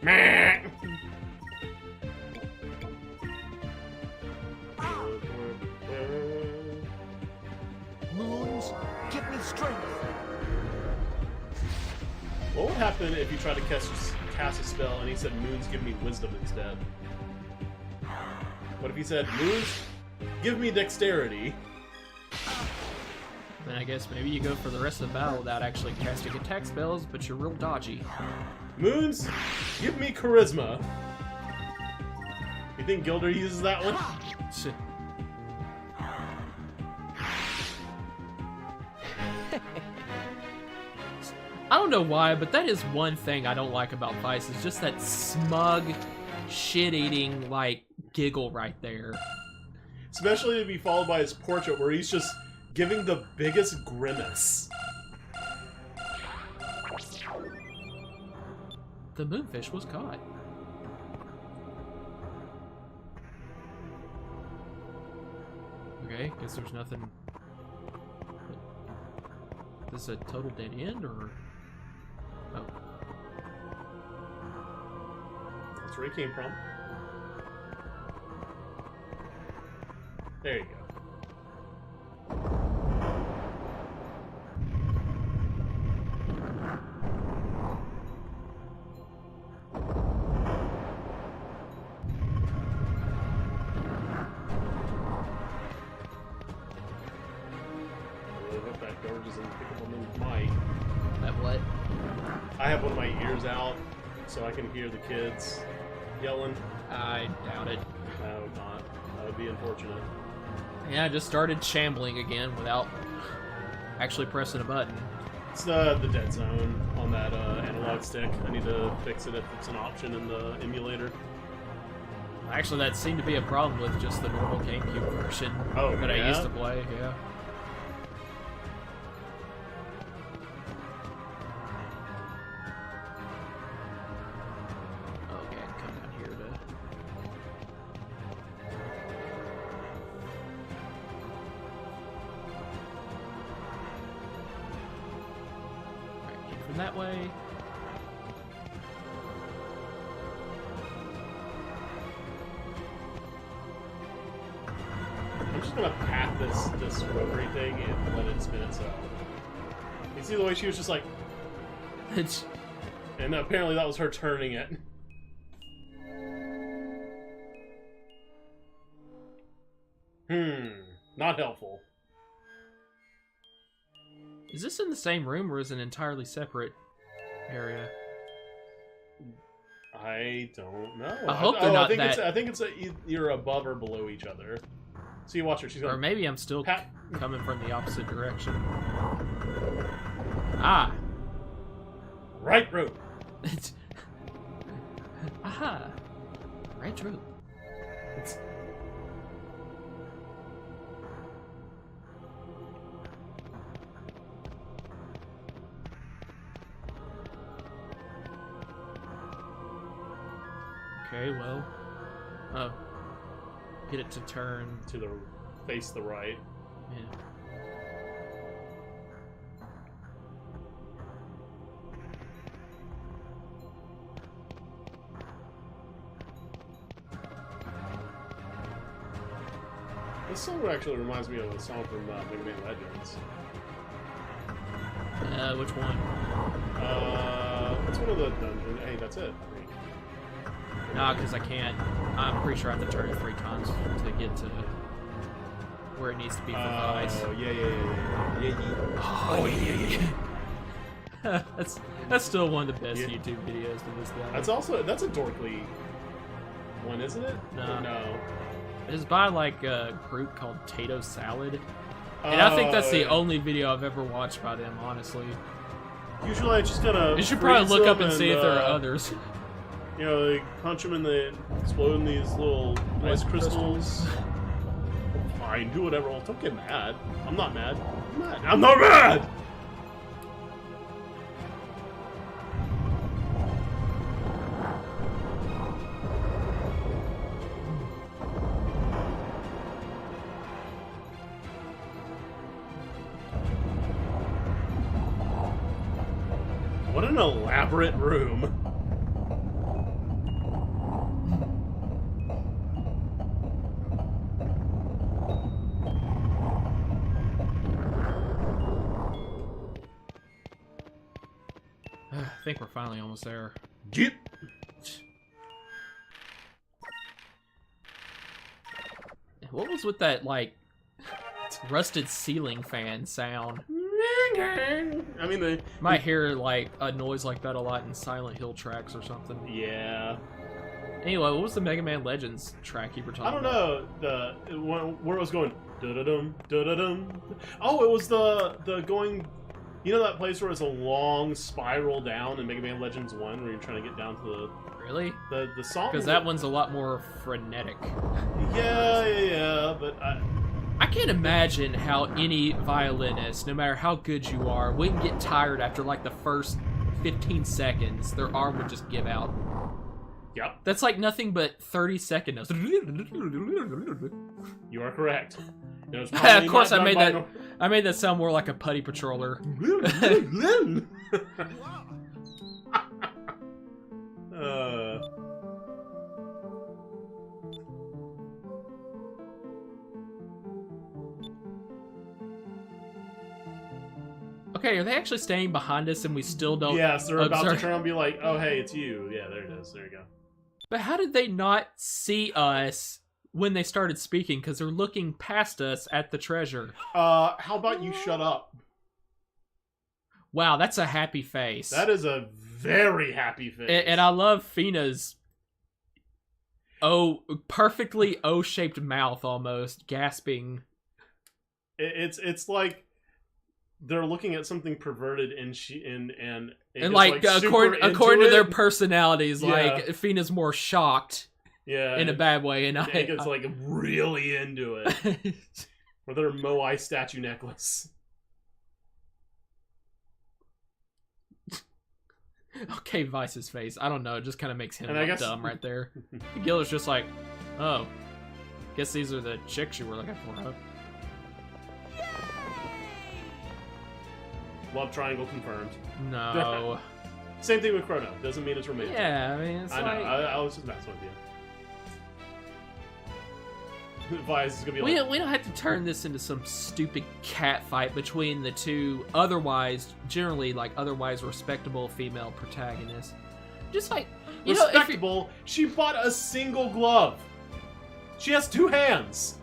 Meh. Moons, give me strength. What would happen if you tried to cast a spell and he said, "Moons, give me wisdom instead"? What if he said, "Moons, give me dexterity"? Then I guess maybe you go for the rest of the battle without actually casting attack spells, but you're real dodgy. Moons, give me charisma. You think Gilder uses that one? Shit. I don't know why, but that is one thing I don't like about Vyse, is just that smug, shit-eating, like, giggle right there. Especially to be followed by his portrait where he's just giving the biggest grimace. The moonfish was caught. Okay, guess there's nothing... Is this a total dead end, or... Oh. That's where he came from. There you go. That George is in pick up on the mic. That what? I have one of my ears out so I can hear the kids yelling. I doubt it. I would not. That would be unfortunate. Yeah, I just started shambling again without actually pressing a button. It's the dead zone on that analog stick. I need to fix it if it's an option in the emulator. Actually, that seemed to be a problem with just the normal GameCube version that I used to play, yeah. Okay, I can come down here to... Alright, in from that way. I'm just gonna pat this rotary thing and let it spin itself. You see the way she was just like, It's... and apparently that was her turning it. Not helpful. Is this in the same room or is it an entirely separate area? I don't know. I hope they're not that... I think it's you're above or below each other. So you watch her. She's going. Or maybe I'm still pat. coming from the opposite direction. Ah! Right road. Aha! Right route. Okay, well... Oh. Get it to turn... To the face the right. Yeah. This song actually reminds me of a song from Mega Man Legends. Which one? It's one of the dungeons. Hey, that's it. Nah, because I can't. I'm pretty sure I have to turn it 3 times to get to where it needs to be for Vyse. Oh, yeah. Oh, yeah. That's still one of the best YouTube videos to this day. That's a dorkly one, isn't it? No. No. It's by like a group called Tato Salad. And I think that's the only video I've ever watched by them, honestly. Usually I just gotta... You should probably look up and see if there are others. You know, they punch them and they explode in these little ice crystals. Fine, do whatever. Well, don't get mad. I'm not mad. I'm not mad! What an elaborate room. I think we're finally almost there. Yep. What was with that, like, rusted ceiling fan sound? I mean, Might hear, like, a noise like that a lot in Silent Hill tracks or something. yeah. Anyway, what was the Mega Man Legends track you were talking about? I don't know where it was going. Da-da-dum, da-da-dum. Oh, it was the going. You know that place where it's a long spiral down in Mega Man Legends 1 where you're trying to get down to Really? the song? Because that one's a lot more frenetic. Yeah, but I can't imagine how any violinist, no matter how good you are, wouldn't get tired after like the first 15 seconds. Their arm would just give out. Yep. That's like nothing but 30-second notes. You are correct. It was Of course, not I done made that sound more like a putty patroller. Okay, are they actually staying behind us and we still don't? Yes, they're about to observe? turn around and be like, "Oh, hey, it's you." Yeah, there it is. There you go. But how did they not see us when they started speaking? Because they're looking past us at the treasure. How about you shut up? Wow, that's a happy face. That is a very happy face. And I love Fina's perfectly O-shaped mouth, almost gasping. It's like they're looking at something perverted, and Like according to their personalities, Yeah. like Fina's more shocked in a bad way, and It gets like really into it. Or their Moai statue necklace. Okay, Vyse's face. I don't know. It just kind of makes him And I look guess- dumb right there. Gilder's just like, oh, guess these are the chicks you were looking for, huh? Love triangle confirmed. No. Same thing with Chrono. Doesn't mean it's romantic. Yeah, I mean, it's I know. like... I was just messing with you. Vyse is gonna be We like, don't have to turn this into some stupid cat fight between the two generally otherwise respectable female protagonists. Just like, you know, if you, respectable. She bought a single glove. She has 2 hands.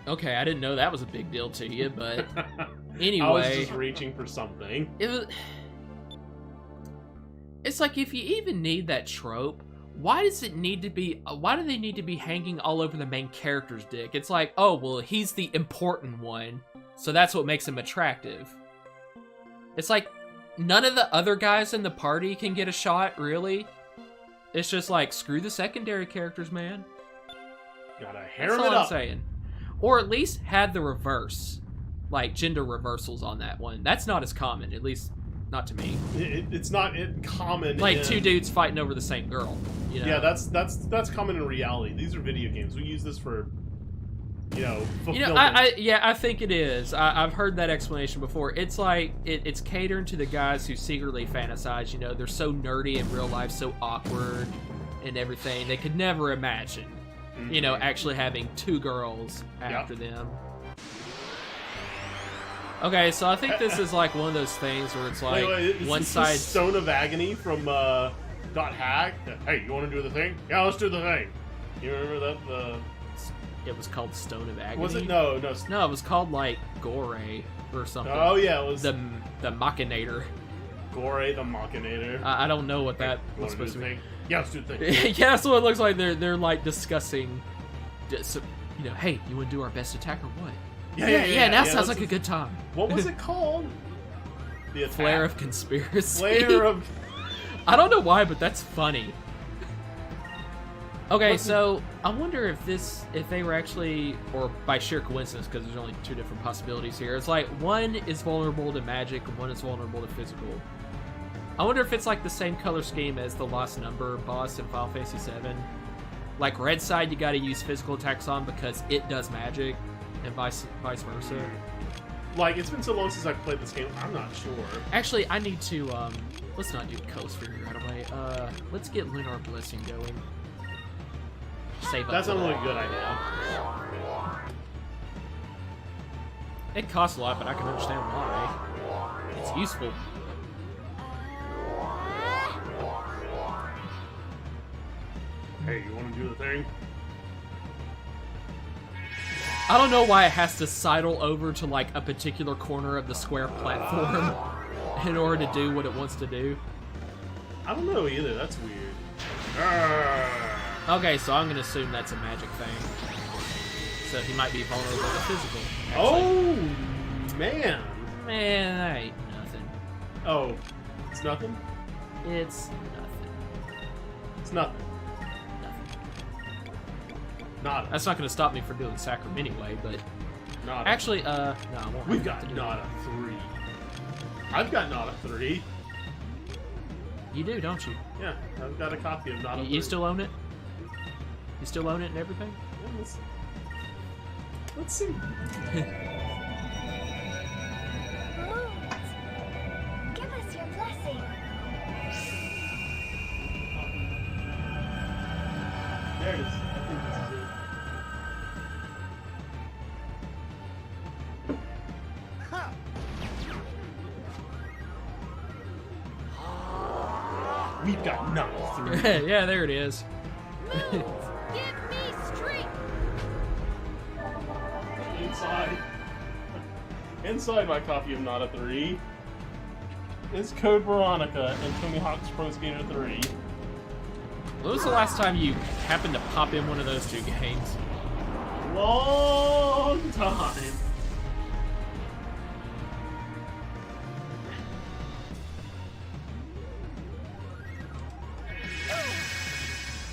okay, I didn't know that was a big deal to you, but I was anyway, just reaching for something. it's like if you even need that trope, why do they need to be hanging all over the main character's dick? It's like, oh, well, he's the important one, so that's what makes him attractive. It's like, none of the other guys in the party can get a shot, really. It's just like, screw the secondary characters, man. Gotta That's harem all it I'm up. saying. Or at least have the reverse. Like, gender reversals on that one. That's not as common, at least not to me. It's not common. Like, in... 2 dudes fighting over the same girl. You know? Yeah, that's common in reality. These are video games. We use this for, fulfillment. You know, I think it is. I've heard that explanation before. It's like, it's catering to the guys who secretly fantasize, you know, they're so nerdy in real life, so awkward and everything. They could never imagine, you know, actually having 2 girls after them. Okay, so I think this is like one of those things where it's like, is one this side... Stone of Agony from Dot Hack. Hey, you want to do the thing? Yeah, let's do the thing. You remember that? It was called Stone of Agony? Was it? No. No, it was called, like, Gore or something. Oh, yeah, it was... The Machinator. Gore the Machinator. I don't know what that You was wanna do supposed to the be. thing? Yeah, let's do the thing. Yeah, that's what it looks like. They're like discussing, you know, hey, you want to do our best attack or what? Yeah, now sounds like a good time. What was it called? The attack? Flare of Conspiracy. Flare of... I don't know why, but that's funny. Okay, so I wonder if they were actually, or by sheer coincidence, because there's only two different possibilities here. It's like one is vulnerable to magic and one is vulnerable to physical. I wonder if it's like the same color scheme as the Lost Number boss in Final Fantasy VII. Like red side, you got to use physical attacks on because it does magic, and vice versa. Like, it's been so long since I've played this game, I'm not sure. Actually, I need to let's not do color sphere right away. Let's get Lunar Blessing going. Save up. That's for not really that. a good idea. It costs a lot, but I can understand why. It's useful. Hey, you want to do the thing? I don't know why it has to sidle over to like a particular corner of the square platform in order to do what it wants to do. I don't know either. That's weird. Okay, so I'm gonna assume that's a magic thing. So he might be vulnerable to physical. Actually. Oh, man. Man, that ain't nothing. Oh, it's nothing? It's nothing. It's nothing. Nothing. Nada. That's not gonna stop me from doing Sacrum anyway, but Nada. actually, no, I won't. We've have to got do Nada 3. I've got Nada 3. it. You do, don't you? Yeah, I've got a copy of Nada 3. You still own it? You still own it and everything? Yeah, let's see. Moons, give us your blessing. There it is. I think this is it. We've got Nada 3. Yeah, there it is. Moons, give me strength. Inside my copy of Nada 3 is Code Veronica and Tony Hawk's Pro Skater 3. When was the last time you happened to pop in one of those two games? Long time.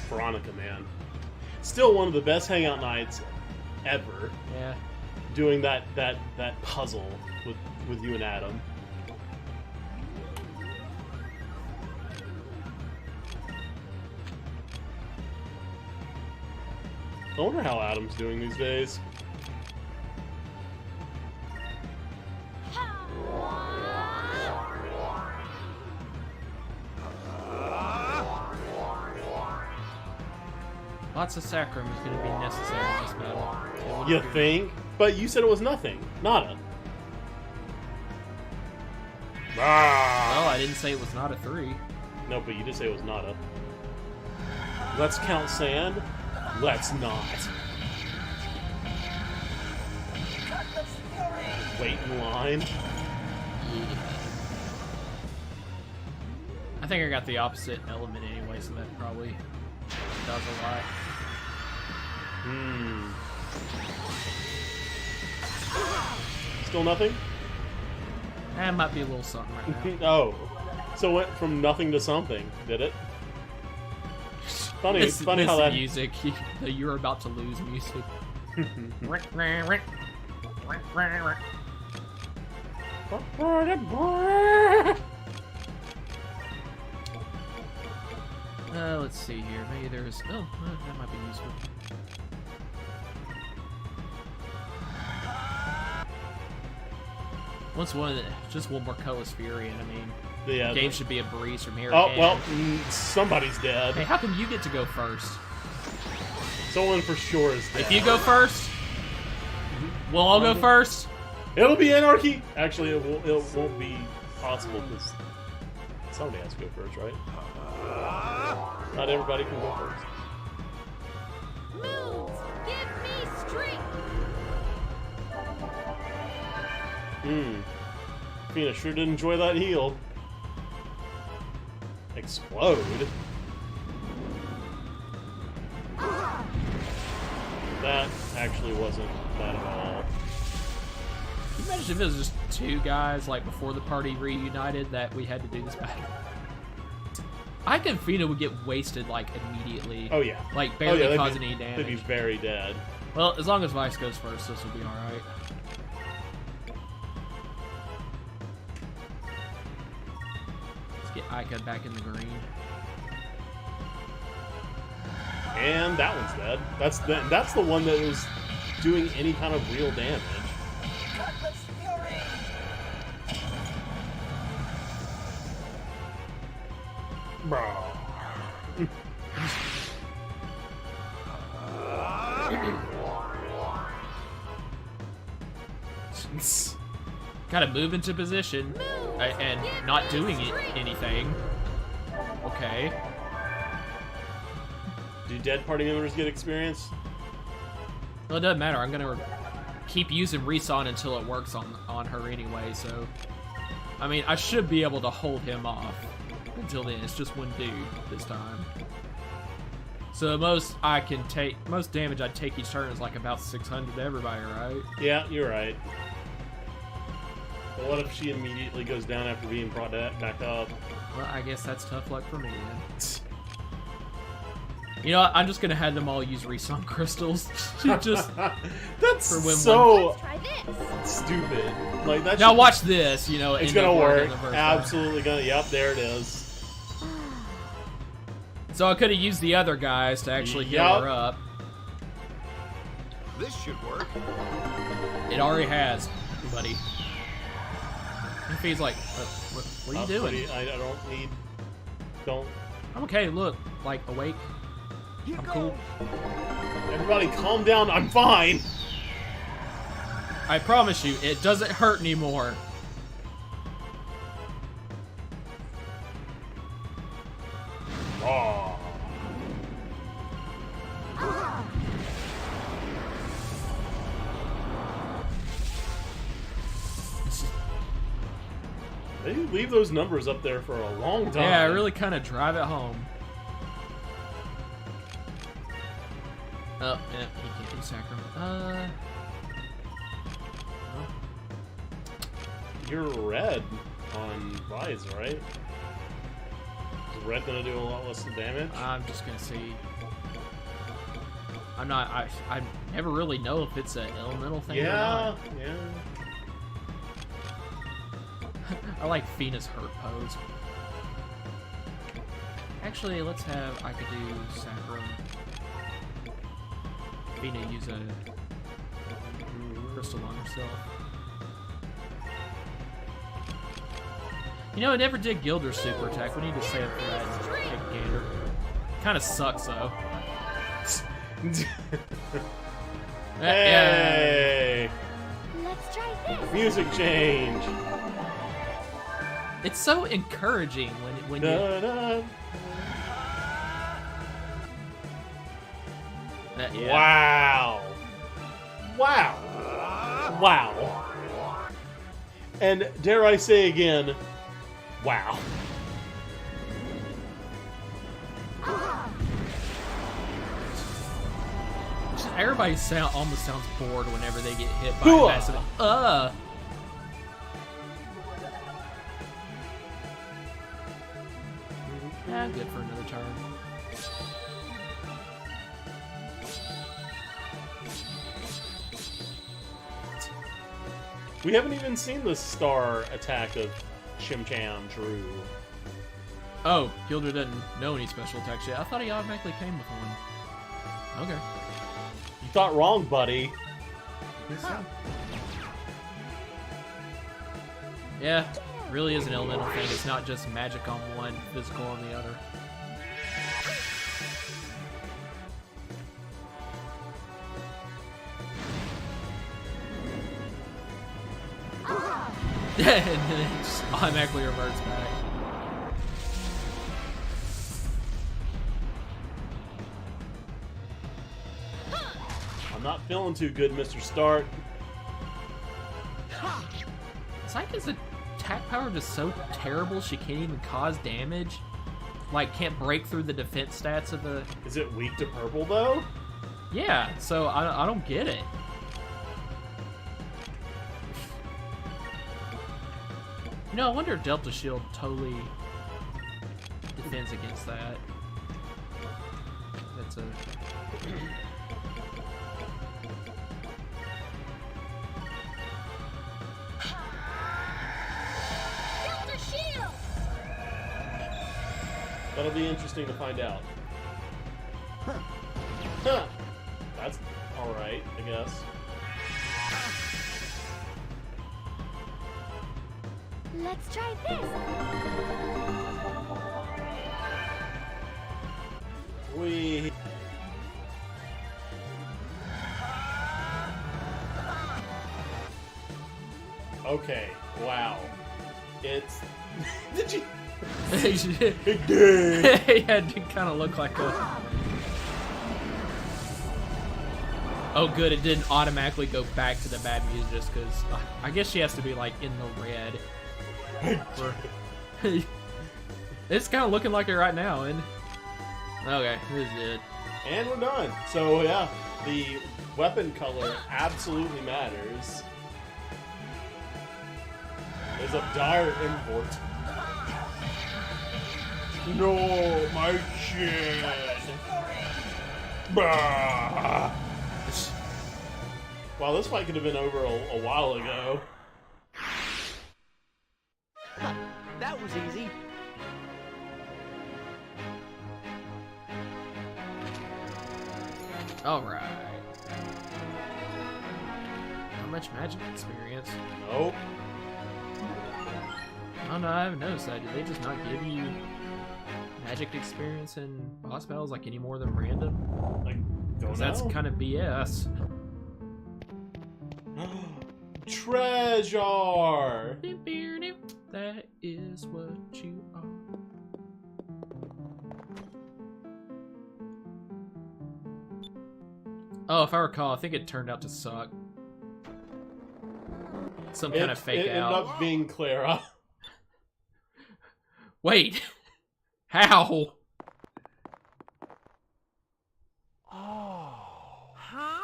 Veronica, man. Still one of the best hangout nights ever. Yeah. Doing that puzzle with you and Adam. I wonder how Adam's doing these days. Lots of Sacrum is going to be necessary in this battle. It would You be- think? But you said it was nothing. Nada. Well, I didn't say it was not a 3. No, but you did say it was nada. Let's count sand. Let's not. Wait in line. Yeah. I think I got the opposite element anyway, so that probably does a lot. Still nothing? That might be a little something right now. Oh. So it went from nothing to something, did it? Funny, This- funny this how that... music, you're about to lose music. Let's see here. Maybe there's... Oh, that might be useful. Just one more Colorless Fury, and I mean, Yeah, the game should be a breeze from here. Oh, and- well, somebody's dead. Hey, how come you get to go first? Someone for sure is dead. If you go first, we'll all go first. It'll be anarchy! Actually, it won't be possible, because somebody has to go first, right? Not everybody can go first. Moons, give me strength. Fina sure did enjoy that heal. Explode? That actually wasn't bad at all. Can you imagine if it was just two guys, like before the party reunited, that we had to do this battle? Aika and Fina would get wasted, like, immediately. Oh, yeah. Like, barely they'd causing be, any They'd be damage. very dead. Well, as long as Vyse goes first, this will be alright. Let's get Aika back in the green. And that one's dead. That's the one that was doing any kind of real damage. Bro. Gotta move into position and not doing anything. Okay. Do dead party members get experience? Well, it doesn't matter. I'm gonna keep using Reson until it works on her anyway, so... I mean, I should be able to hold him off until then. It's just one dude this time. So the most damage I take each turn is like about 600 to everybody, right? Yeah, you're right. But what if she immediately goes down after being brought back up? Well, I guess that's tough luck for me then. You know what? I'm just gonna have them all use Reson crystals. Just That's for when so Let's try this. stupid. Like that. now watch this. You know, It's end up gonna working work. the first time. Absolutely gonna. Yep, there it is. So I could have used the other guys to actually heal Yup. her up. This should work. It already has, buddy. And Fee's like, what are you doing? Buddy, I don't need. Don't. I'm okay. Look, like awake. I'm cool. Everybody, calm down. I'm fine. I promise you, it doesn't hurt anymore. Oh. They leave those numbers up there for a long time. Yeah, really kind of drive it home. Oh, yeah, he can't do Sacrum. You're red on Vyse, right? Is red gonna do a lot less damage? I'm just gonna see. I'm not. I never really know if it's an elemental thing or Yeah, not. yeah. I like Fina's hurt pose. Actually, let's have I could do Sacrum. Fina use a crystal on herself. You know, I never did Gilder's super attack. We need to save for that and take Gator. Kind of sucks though. Hey! Let's try this. Music change. It's so encouraging when you. Da-da. Yeah. Wow. Wow. Wow. And dare I say again, wow. Just everybody almost sounds bored whenever they get hit by a Hooah! massive. Yeah, good for another turn. We haven't even seen the star attack of Chim-Cham Drew. Oh, Gilder doesn't know any special attacks yet. I thought he automatically came with one. Okay. You thought wrong, buddy. Yeah, really is an elemental thing. It's not just magic on one, physical on the other. And then it just automatically reverts back. I'm not feeling too good, Mr. Stark. Psycha's attack power just so terrible she can't even cause damage. Like, can't break through the defense stats of the... Is it weak to purple, though? Yeah, so I don't get it. You know, I wonder if Delta Shield totally defends against that. That's a... Gilder shield! That'll be interesting to find out. Huh. That's alright, I guess. Let's try this. We. Okay, wow. It's. Did you? Big day. Yeah, it did kind of look like a... Oh, good, it didn't automatically go back to the bad music just because... I guess she has to be, like, in the red. It's kind of looking like it right now, and... Okay, this is it. And we're done. So, yeah, the weapon color absolutely matters. There's a dire import. No, my chin. Bah. Wow, this fight could have been over a while ago. That was easy. Alright. How much magic experience? Nope. Oh no, I haven't noticed that. Did they just not give you magic experience in boss battles like any more than random? Like, don't 'Cause know. that's kind of BS. Treasure! That is what you are. Oh, if I recall, I think it turned out to suck. Some kind of fake it ended out. up being Clara. Wait! How? Huh?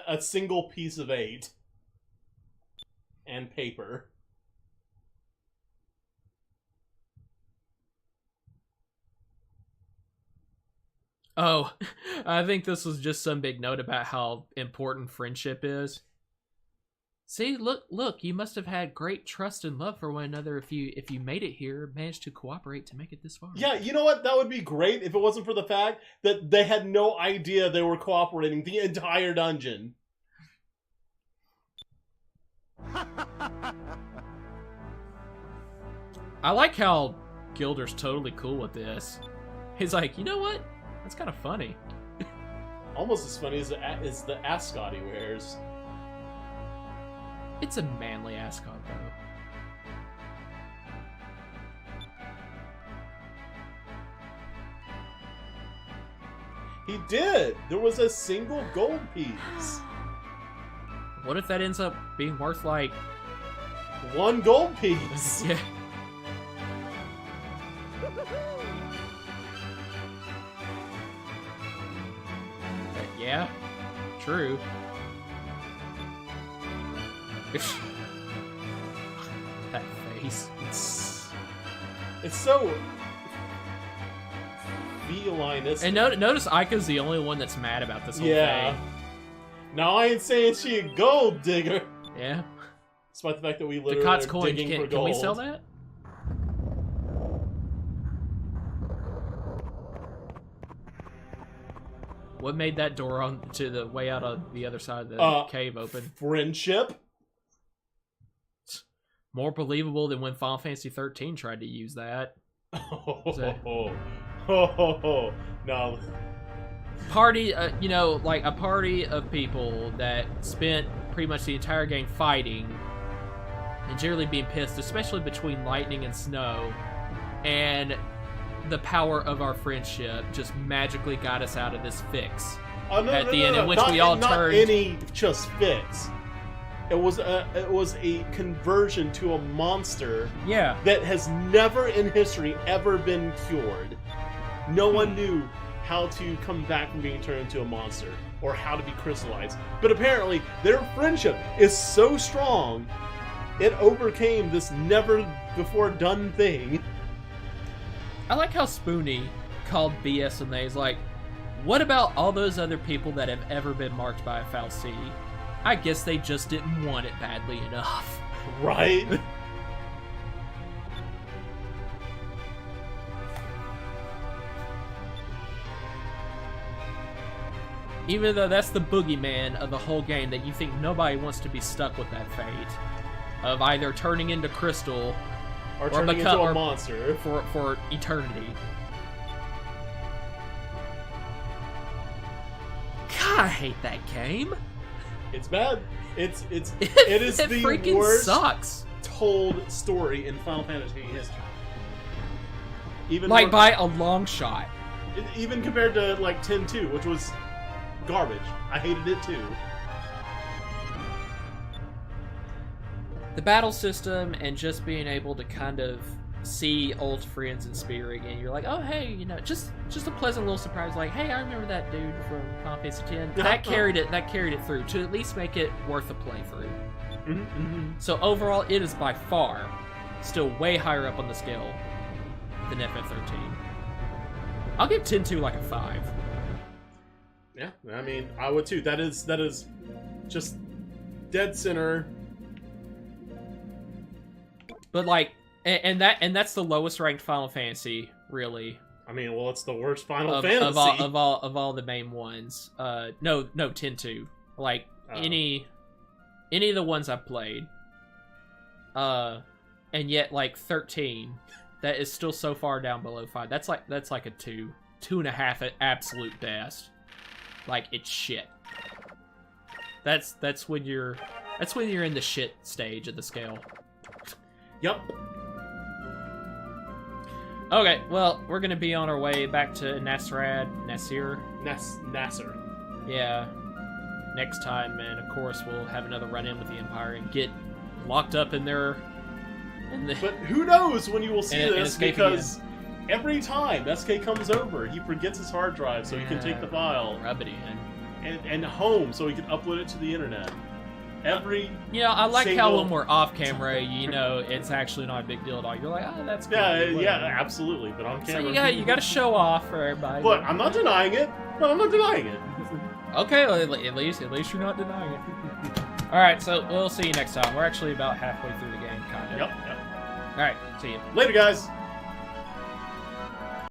A single piece of 8. And paper. Oh, I think this was just some big note about how important friendship is. See, look, you must have had great trust and love for one another if you made it here, managed to cooperate to make it this far. Yeah, you know what? That would be great if it wasn't for the fact that they had no idea they were cooperating the entire dungeon. I like how Gilder's totally cool with this. He's like, you know what? That's kind of funny. Almost as funny as the ascot he wears. It's a manly ascot, though. He did! There was a single gold piece. What if that ends up being worth, like... 1 gold piece! Yeah. Yeah, true. That face. It's so... feline-istic. And notice Aika's the only one that's mad about this whole Yeah. thing. Now, I ain't saying she a gold digger. Yeah. Despite the fact that we literally Ducat's are coin, digging for can gold. we sell that? What made that door on to the way out of the other side of the cave open? Friendship? More believable than when Final Fantasy 13 tried to use that. No. Party, you know, like a party of people that spent pretty much the entire game fighting and generally being pissed, especially between lightning and snow, and the power of our friendship just magically got us out of this fix at the end, in which we all not turned. any just fix. It was a conversion to a monster Yeah, that has never in history ever been cured. No one knew how to come back from being turned into a monster or how to be crystallized. But apparently their friendship is so strong, it overcame this never before done thing. I like how Spoonie called BS and he's like, what about all those other people that have ever been marked by a foul C? I guess they just didn't want it badly enough. Right? Even though that's the boogeyman of the whole game, that you think nobody wants to be stuck with that fate of either turning into Crystal Or turning into a monster. for eternity. God, I hate that game. It's bad. It is it the freaking worst sucks. told story in Final Fantasy history. Even Like more- by a long shot. even compared to like 10-2, which was garbage. I hated it too. The battle system and just being able to kind of see old friends in Spirit again, you're like, oh hey, you know, just a pleasant little surprise, like, hey, I remember that dude from Final Fantasy X. That carried it through to at least make it worth a playthrough. So overall, it is by far still way higher up on the scale than FF13. I'll give 10-2 like a 5. Yeah, I mean, I would too. That is just dead center. But like, and that's the lowest ranked Final Fantasy, really. I mean, well, it's the worst Final of Fantasy. of all the main ones. No, 10-2. Like any of the ones I've played. And yet like 13, that is still so far down below 5. That's like a 2.5 at absolute best. Like, it's shit. That's when you're in the shit stage of the scale. Yep. Okay, well, we're gonna be on our way back to Nasir. Nasser. Yeah. Next time, and of course we'll have another run-in with the Empire and get locked up in their... But who knows when you will see and this, escape because every time SK comes over, he forgets his hard drive so he can take the file. Rub it in. And home so he can upload it to the internet. You know, I like how single- when we're off camera, you know, it's actually not a big deal at all. You're like, oh, that's cool. Yeah, whatever. yeah, absolutely. But on So camera, you got to show off for everybody. Look, I'm not denying it. No, I'm not denying it. Okay, well, at least you're not denying it. All right, so we'll see you next time. We're actually about halfway through the game, kind of. Yep. All right, see you. Later, guys.